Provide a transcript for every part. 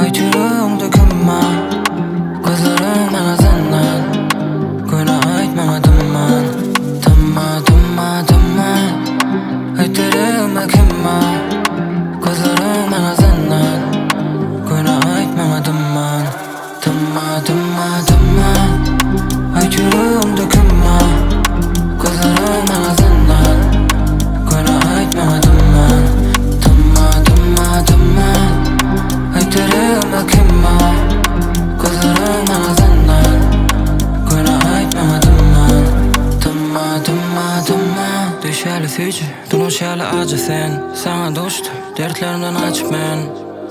Aytırığımda kımma Gözlerim bana senden Günah aytmamadım ben Aytırığımda kımma Gözlerim bana senden Günah aytmamadım ben Aytırığımda kımma Gözlerim bana senden Günah aytmamadım ben Aytırığımda kımma Gözlerim bana senden Günah aytmamadım ben Düşeli sücü, dunuşeli acı sen Sana düştüm, dertlerimden açıp men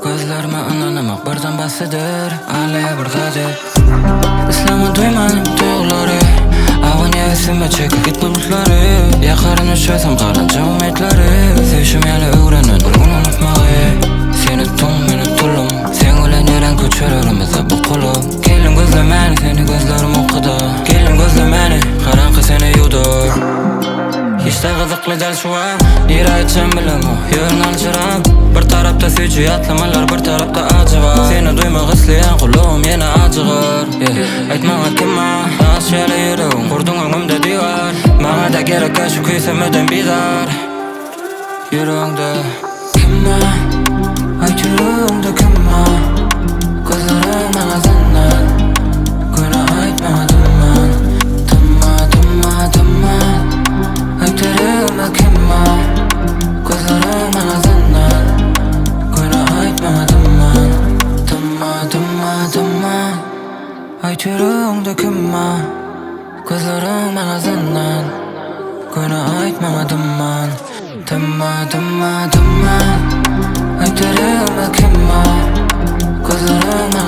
Gözlerime inanamak birden basıdır Alaya bir kader İslamı duymadım duyguları Ağın yevisime çekip git bulutları Yakarını çözüm kalınca umutları Sevşim yali öğrenin bir gün unutmağı Seni tüm beni tullum Sen ölen yeren köçerlerimize bu kulum Gelin gözlemeni seni gözlerim okudu Gelin gözlemeni karanlık seni yudur Hiç de kızıklı del şu an Nere aytacağım bilim o yarın alçıram Bir tarafta sücü yatlamalar bir tarafta acı var Seni duymak isteyen kulum yine acıgır Aytmağa kımma Ağız yeli yürüğüm Kurdun önümde divar Bana da gerek şu küysemeden bizar Yürüğümde kımma Aytırığımda kımma Gözlerim bana senden Günah aytmamadım ben Aytırığımda kımma Gözlerim bana senden Günah aytmamadım ben Aytırığımda kımma Gözlerim bana senden Günah aytmamadım ben Aytırığımda kımma Gözlerim